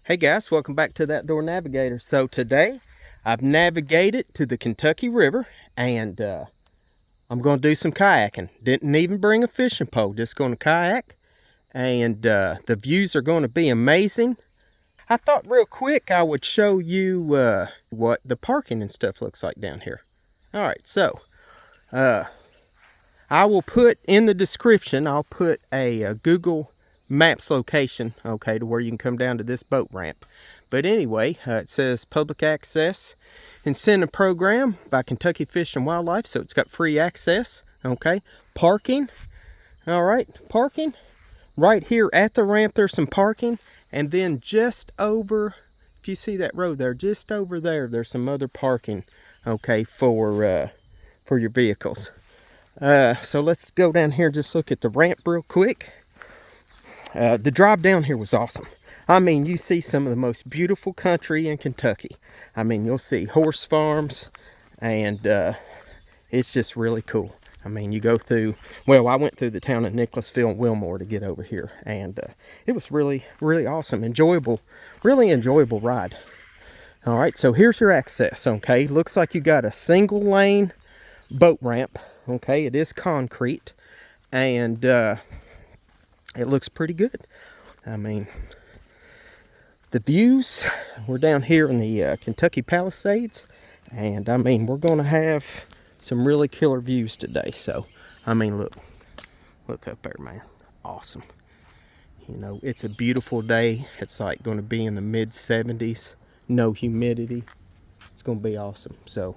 Hey guys, welcome back to the Outdoor Navigator. So today I've navigated to the Kentucky River and I'm going to do some kayaking. Didn't even bring a fishing pole, just going to kayak, and the views are going to be amazing. I thought real quick I would show you what the parking and stuff looks like down here. Alright, so I will put in the description, I'll put a Google Maps location, okay, to where you can come down to this boat ramp. But anyway, it says public access incentive program by Kentucky Fish and Wildlife, so it's got free access. Okay, parking. All right, parking right here at the ramp. There's some parking, and then just over, if you see that road there, just over there, there's some other parking. Okay, for your vehicles. So let's go down here and just look at the ramp real quick. The drive down here was awesome. I mean, you see some of the most beautiful country in Kentucky. I mean, you'll see horse farms, and it's just really cool. I mean, you go through, well, I went through the town of Nicholasville and Wilmore to get over here, and it was really, really awesome. Enjoyable, really enjoyable ride. All right, so here's your access, okay? Looks like you got a single lane boat ramp, okay? It is concrete, and it looks pretty good. I mean, the views, we're down here in the Kentucky Palisades, and I mean, we're going to have some really killer views today. So, I mean, look up there, man. Awesome. You know, it's a beautiful day. It's like going to be in the mid 70s, no humidity. It's going to be awesome. So,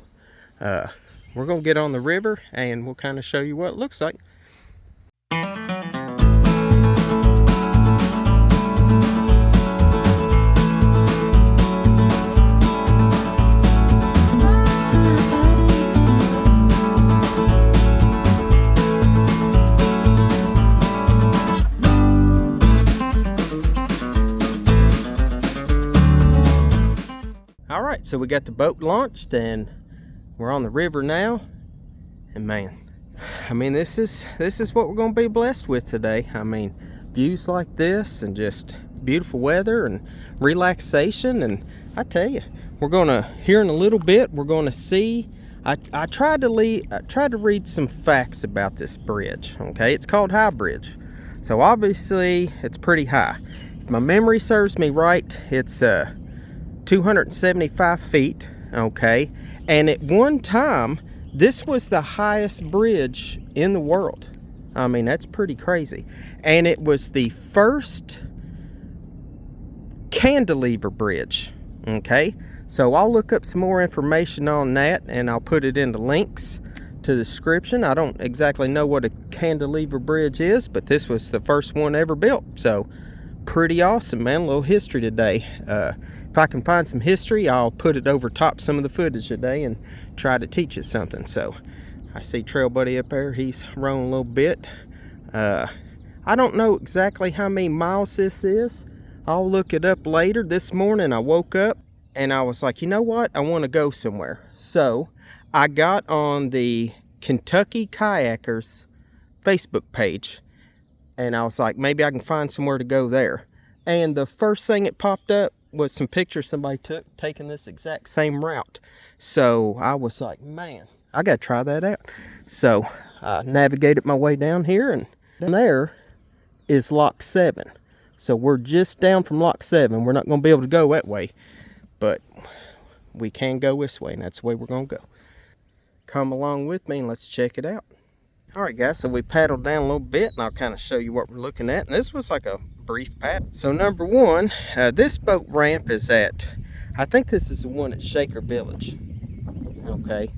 we're going to get on the river and we'll kind of show you what it looks like. Alright, so we got the boat launched and we're on the river now, and man, I mean, this is what we're going to be blessed with today. I mean, views like this and just beautiful weather and relaxation. And I tell you, we're going to, here in a little bit, we're going to see, I tried to read some facts about this bridge. Okay, it's called High Bridge, so obviously it's pretty high. If my memory serves me right, it's 275 feet, okay, and at one time this was the highest bridge in the world. I mean, that's pretty crazy. And it was the first cantilever bridge, okay? So I'll look up some more information on that and I'll put it in the links to the description. I don't exactly know what a cantilever bridge is, but this was the first one ever built. So pretty awesome, man. A little history today. If I can find some history, I'll put it over top some of the footage today and try to teach it something. So I see Trail Buddy up there. He's rowing a little bit. I don't know exactly how many miles this is. I'll look it up later. This morning I woke up and I was like, you know what? I want to go somewhere. So I got on the Kentucky Kayakers Facebook page and I was like, maybe I can find somewhere to go there. And the first thing that popped up was some pictures somebody took taking this exact same route. So I was like, man, I gotta try that out. So I navigated my way down here, and there is Lock 7. So we're just down from Lock 7. We're not gonna be able to go that way, but we can go this way, and that's the way we're gonna go. Come along with me and let's check it out. All right, guys, so we paddled down a little bit, and I'll kind of show you what we're looking at. And this was like a brief paddle. So number one, this boat ramp is at, I think this is the one at Shaker Village, okay?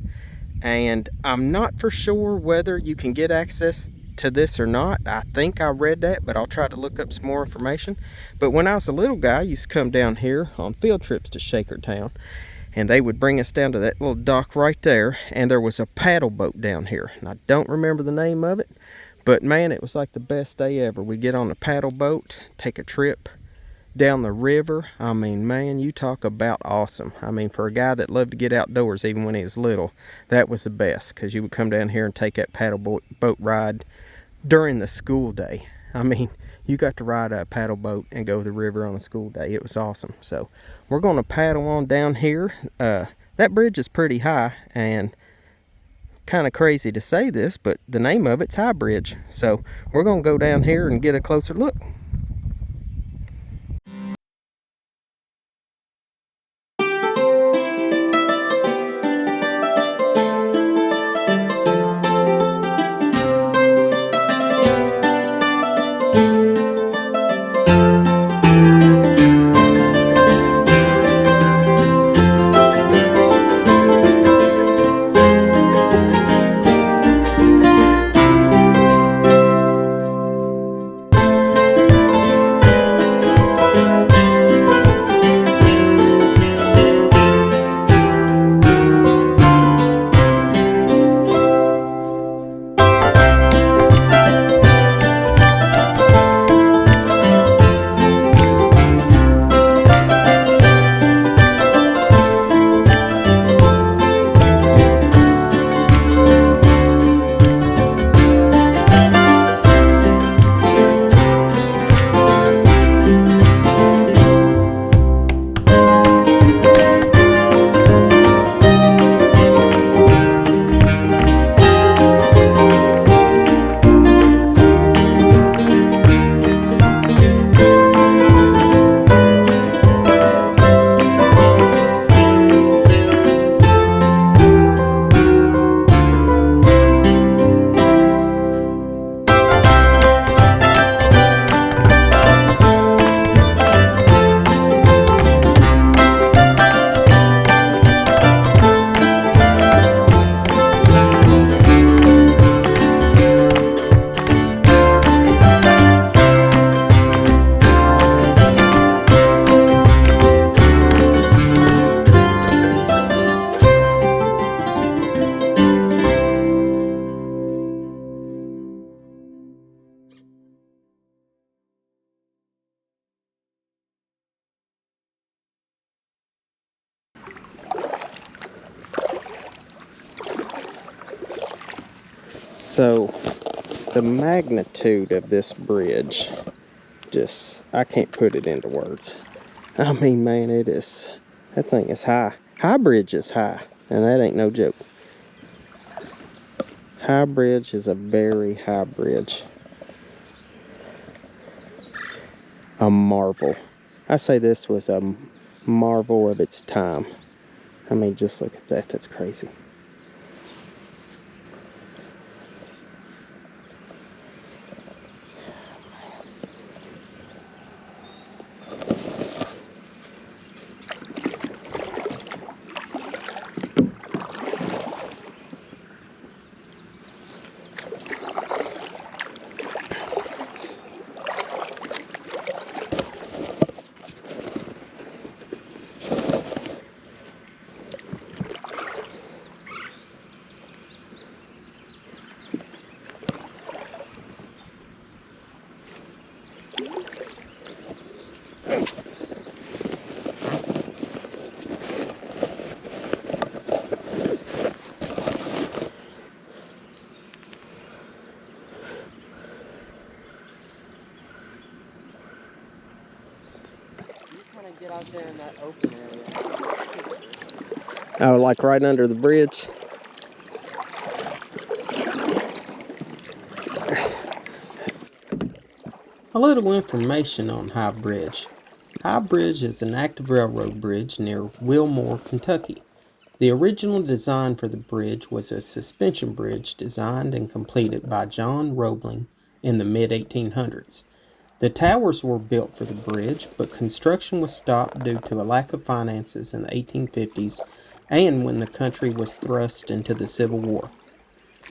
And I'm not for sure whether you can get access to this or not. I think I read that, but I'll try to look up some more information. But when I was a little guy, I used to come down here on field trips to Shakertown, and they would bring us down to that little dock right there, and there was a paddle boat down here, and I don't remember the name of it, but man, it was like the best day ever. We get on a paddle boat, take a trip down the river. I mean, man, you talk about awesome. I mean, for a guy that loved to get outdoors even when he was little, that was the best, because you would come down here and take that paddle boat ride during the school day. I mean, you got to ride a paddle boat and go to the river on a school day. It was awesome. So we're going to paddle on down here. That bridge is pretty high, and kind of crazy to say this, but the name of it's High Bridge. So we're going to go down here and get a closer look. So the magnitude of this bridge, I can't put it into words. I mean, man, that thing is high. High Bridge is high, and that ain't no joke. High Bridge is a very high bridge. A marvel. I say this was a marvel of its time. I mean, just look at that. That's crazy. Get out there in that open area. Oh, like right under the bridge? A little information on High Bridge. High Bridge is an active railroad bridge near Wilmore, Kentucky. The original design for the bridge was a suspension bridge designed and completed by John Roebling in the mid-1800s. The towers were built for the bridge, but construction was stopped due to a lack of finances in the 1850s and when the country was thrust into the Civil War.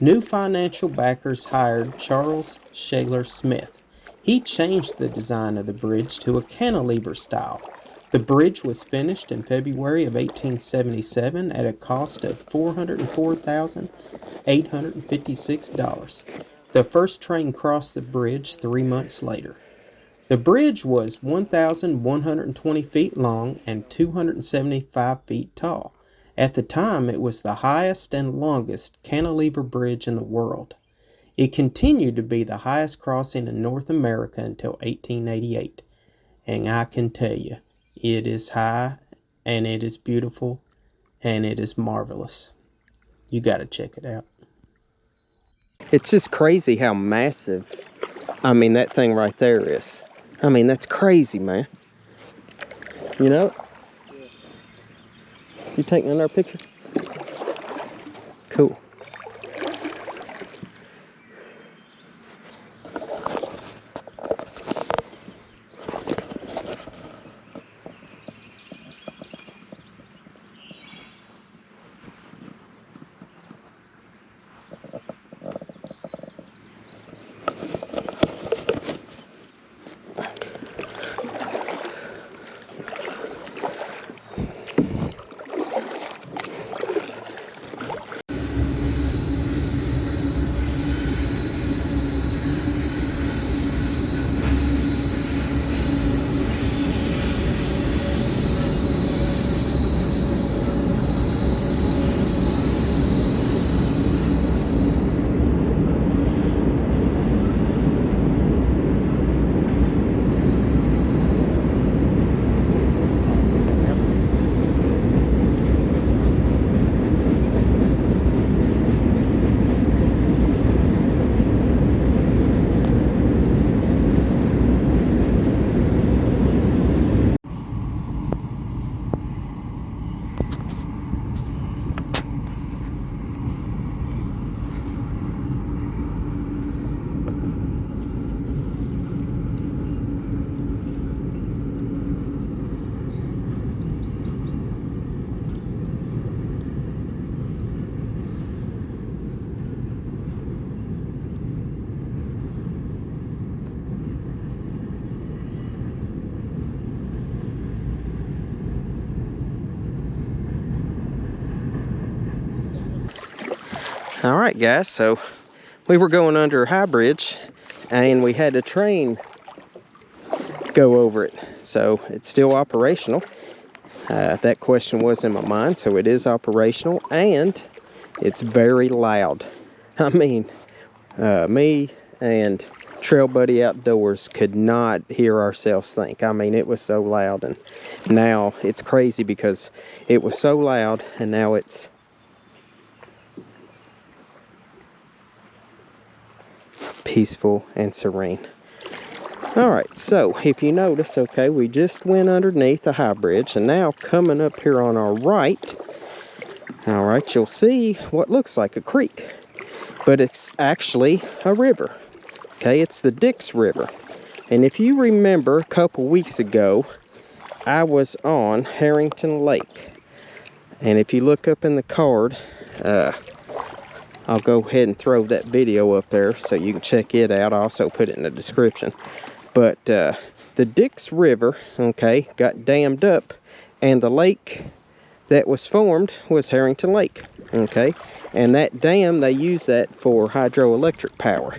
New financial backers hired Charles Shaler Smith. He changed the design of the bridge to a cantilever style. The bridge was finished in February of 1877 at a cost of $404,856. The first train crossed the bridge 3 months later. The bridge was 1,120 feet long and 275 feet tall. At the time, it was the highest and longest cantilever bridge in the world. It continued to be the highest crossing in North America until 1888. And I can tell you, it is high, and it is beautiful, and it is marvelous. You got to check it out. It's just crazy how massive, that thing right there is. That's crazy, man. You know? Yeah. You taking another picture? Cool. All right, guys, so we were going under a high bridge and we had a train go over it. So it's still operational. That question was in my mind, so it is operational, and it's very loud. Me and Trail Buddy Outdoors could not hear ourselves think. It was so loud, and now it's crazy because it was so loud and now it's peaceful and serene. All right, so if you notice, okay, we just went underneath the high bridge, and now coming up here on our right, all right, you'll see what looks like a creek, but it's actually a river. Okay, it's the Dix River. And if you remember, a couple weeks ago, I was on Harrington Lake. And if you look up in the card, I'll go ahead and throw that video up there so you can check it out. I'll also put it in the description. But the Dix River, okay, got dammed up, and the lake that was formed was Harrington Lake, okay? And that dam, they use that for hydroelectric power.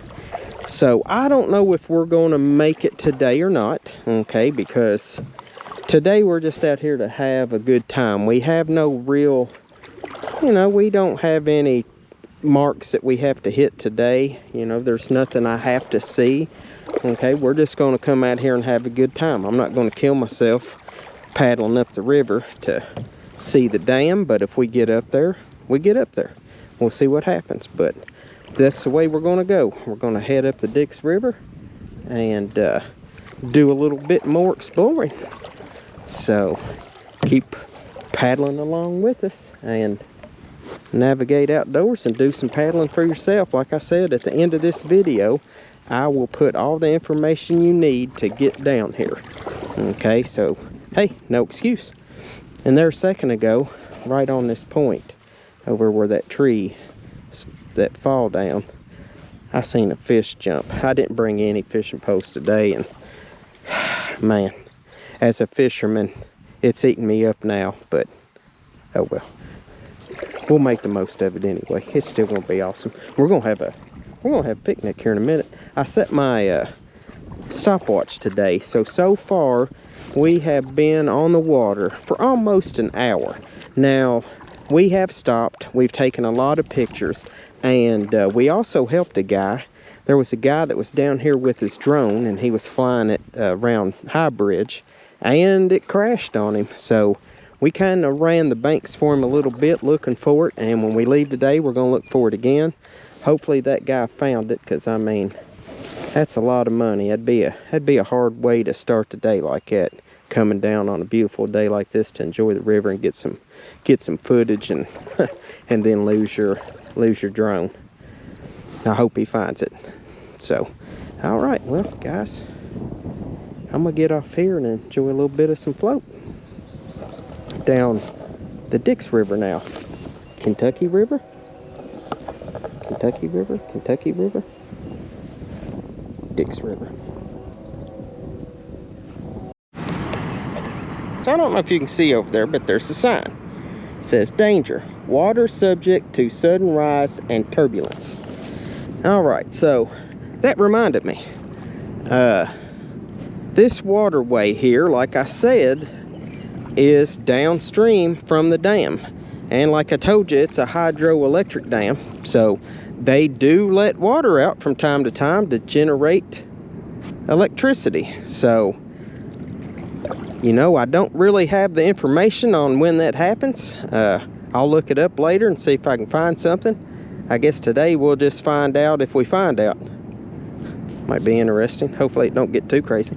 So I don't know if we're going to make it today or not, okay, because today we're just out here to have a good time. We have no real, we don't have any marks that we have to hit today. There's nothing I have to see. Okay, we're just going to come out here and have a good time. I'm not going to kill myself paddling up the river to see the dam, but if we get up there, we get up there. We'll see what happens, but that's the way we're going to go. We're going to head up the Dix River and do a little bit more exploring. So keep paddling along with us and navigate outdoors and do some paddling for yourself. Like I said, at the end of this video, I will put all the information you need to get down here. Okay, so hey, no excuse. And there a second ago, right on this point, over where that tree, that fall down, I seen a fish jump. I didn't bring any fishing posts today, and man, as a fisherman, it's eating me up now, but oh well. We'll make the most of it anyway. It's still gonna be awesome. We're gonna have a picnic here in a minute. I set my stopwatch today, so far we have been on the water for almost an hour. Now we have stopped, we've taken a lot of pictures, And we also helped a guy. There was a guy that was down here with his drone, and he was flying it around High Bridge, and it crashed on him. So we kind of ran the banks for him a little bit, looking for it. And when we leave today, we're going to look for it again. Hopefully that guy found it, because I mean, that's a lot of money. That'd be a hard way to start the day like that, coming down on a beautiful day like this to enjoy the river and get some footage, and and then lose your drone. I hope he finds it. So, all right, well, guys, I'm gonna get off here and enjoy a little bit of some float down the Dix River now. Kentucky River, Kentucky River, Kentucky River, Dix River. So I don't know if you can see over there, but there's a sign. It says danger, water subject to sudden rise and turbulence. All right, so that reminded me, this waterway here, like I said, is downstream from the dam. And like I told you, it's a hydroelectric dam. So they do let water out from time to time to generate electricity. So, you know, I don't really have the information on when that happens. I'll look it up later and see if I can find something. I guess today we'll just find out if we find out. Might be interesting. Hopefully it don't get too crazy.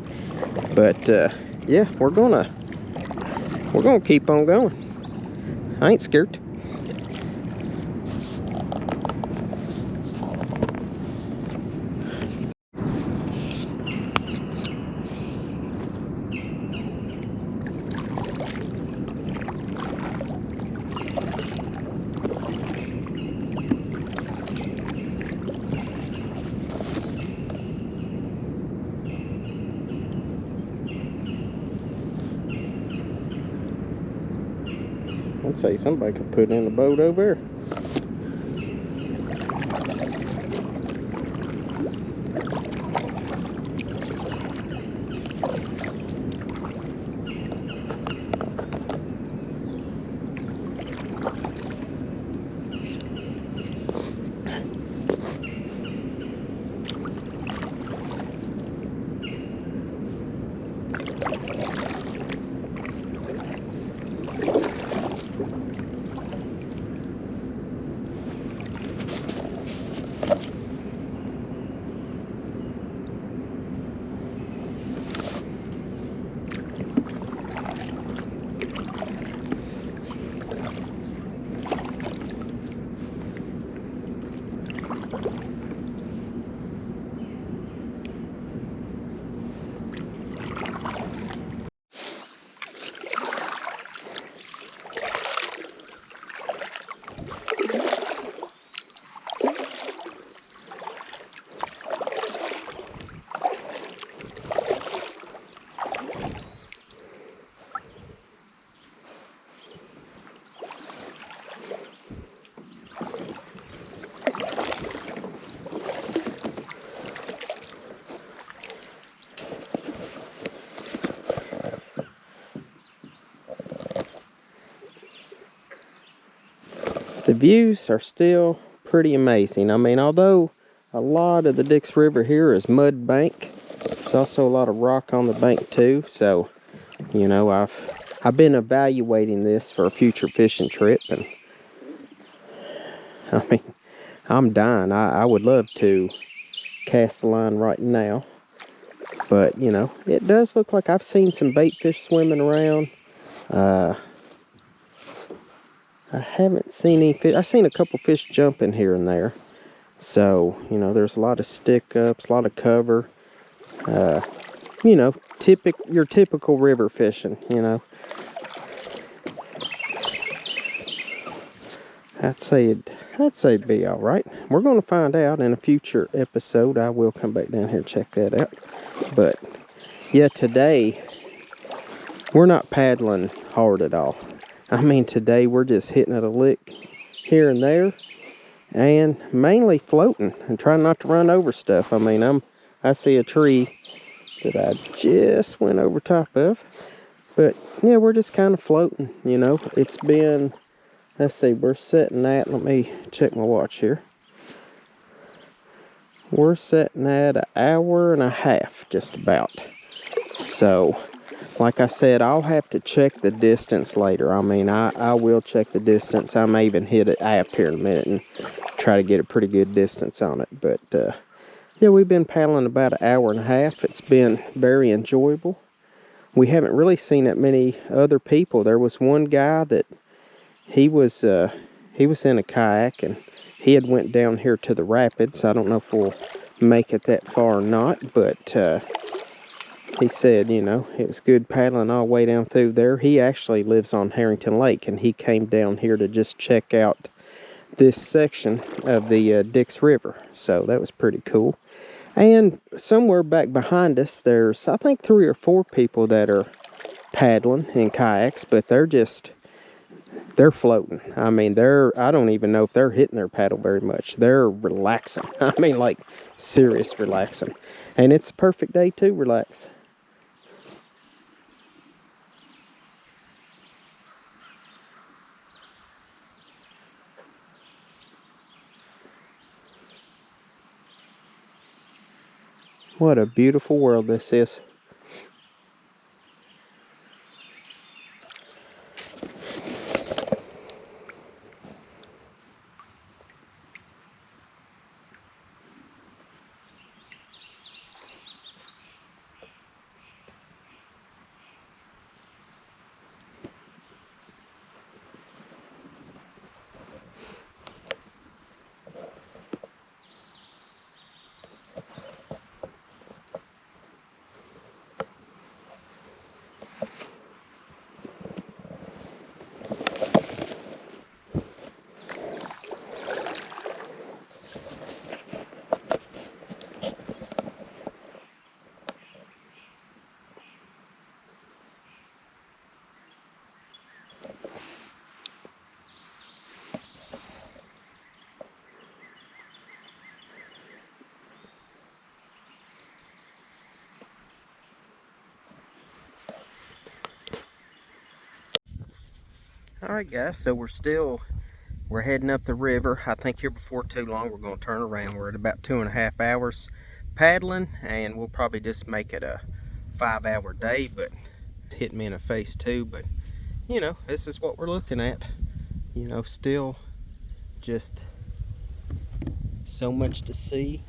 But yeah, we're gonna keep on going. I ain't scared. I'd say somebody could put in a boat over there. The views are still pretty amazing. I mean, although a lot of the Dix River here is mud bank, there's also a lot of rock on the bank too. So, you know, I've been evaluating this for a future fishing trip, and I mean, I'm dying. I would love to cast a line right now, but you know, it does look like I've seen some bait fish swimming around. I haven't seen any fish. I've seen a couple fish jumping here and there. So, you know, there's a lot of stick ups, a lot of cover. You know, your typical river fishing, you know. I'd say it'd be all right. We're going to find out in a future episode. I will come back down here and check that out. But yeah, today we're not paddling hard at all. I mean, today we're just hitting it a lick here and there, and mainly floating and trying not to run over stuff. I mean, I see a tree that I just went over top of, but yeah, we're just kind of floating. You know, it's been, let's see, we're setting at, let me check my watch here. We're sitting at an hour and a half, just about. So, like I said, I'll have to check the distance later. I mean, I will check the distance. I may even hit an app here in a minute and try to get a pretty good distance on it. But, yeah, we've been paddling about an hour and a half. It's been very enjoyable. We haven't really seen that many other people. There was one guy that he was in a kayak, and he had went down here to the rapids. I don't know if we'll make it that far or not, but he said, you know, it was good paddling all the way down through there. He actually lives on Harrington Lake, and he came down here to just check out this section of the Dix River. So that was pretty cool. And somewhere back behind us, there's, I think, 3 or 4 people that are paddling in kayaks, but they're floating. I mean, I don't even know if they're hitting their paddle very much. They're relaxing. I mean, like, serious relaxing. And it's a perfect day to relax. What a beautiful world this is. Alright guys, so we're heading up the river. I think here before too long we're going to turn around. We're at about 2.5 hours paddling, and we'll probably just make it a 5-hour day, but it hit me in the face too. But you know, this is what we're looking at. You know, still just so much to see.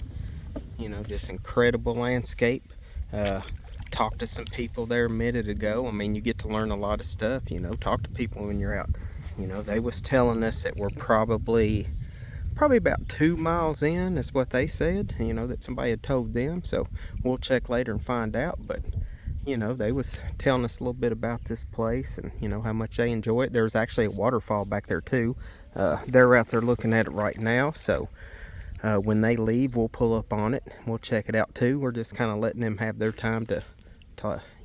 You know, just incredible landscape. Talked to some people there a minute ago. I mean, you get to learn a lot of stuff, you know. Talk to people when you're out. You know, they was telling us that we're probably about 2 miles in, is what they said, you know, that somebody had told them. So we'll check later and find out. But you know, they was telling us a little bit about this place, and you know how much they enjoy it. There's actually a waterfall back there too. They're out there looking at it right now, so when they leave, we'll pull up on it. We'll check it out too. We're just kind of letting them have their time to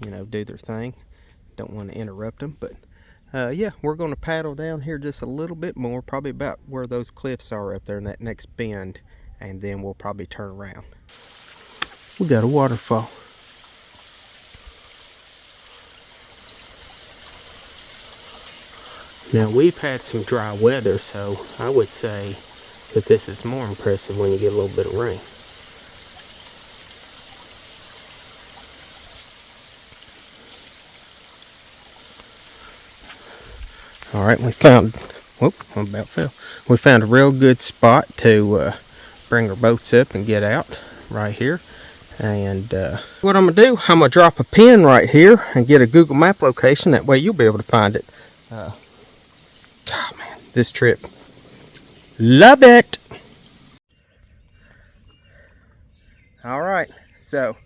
you know, do their thing. Don't want to interrupt them. But yeah, we're going to paddle down here just a little bit more, probably about where those cliffs are up there in that next bend, and then we'll probably turn around. We got a waterfall. Now, we've had some dry weather, so I would say that this is more impressive when you get a little bit of rain. All right, we found, whoop, I about fell. We found a real good spot to bring our boats up and get out right here. And what I'm gonna do, I'm gonna drop a pin right here and get a Google Map location. That way you'll be able to find it. God, man, this trip, love it. All right, so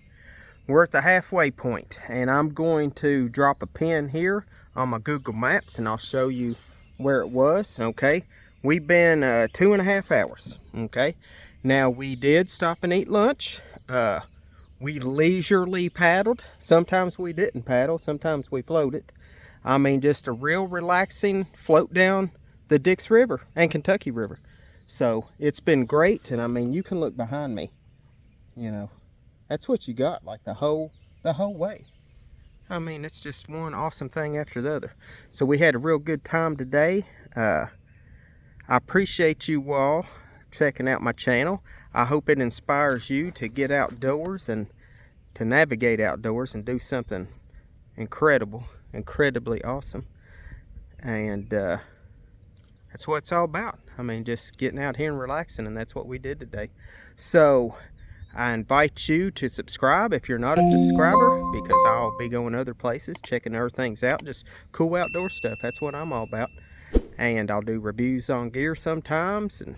we're at the halfway point, and I'm going to drop a pin here on my Google Maps, and I'll show you where it was. Okay, we've been 2.5 hours. Okay, now we did stop and eat lunch. We leisurely paddled. Sometimes we didn't paddle, sometimes we floated. I mean, just a real relaxing float down the Dix River and Kentucky River. So it's been great, and I mean, you can look behind me. You know, that's what you got, like the whole way. I mean, it's just one awesome thing after the other. So we had a real good time today. I appreciate you all checking out my channel. I hope it inspires you to get outdoors and to navigate outdoors and do something incredible, incredibly awesome. And that's what it's all about. I mean, just getting out here and relaxing, and that's what we did today. So I invite you to subscribe if you're not a subscriber, because I'll be going other places, checking other things out, just cool outdoor stuff. That's what I'm all about. And I'll do reviews on gear sometimes, and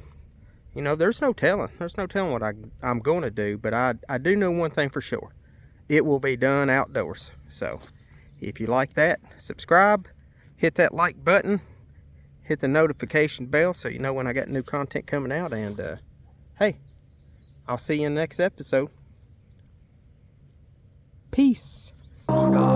you know, there's no telling what I'm going to do, but I do know one thing for sure. It will be done outdoors. So if you like that, subscribe, hit that like button, hit the notification bell so you know when I got new content coming out. And hey, I'll see you in the next episode. Peace. Oh God.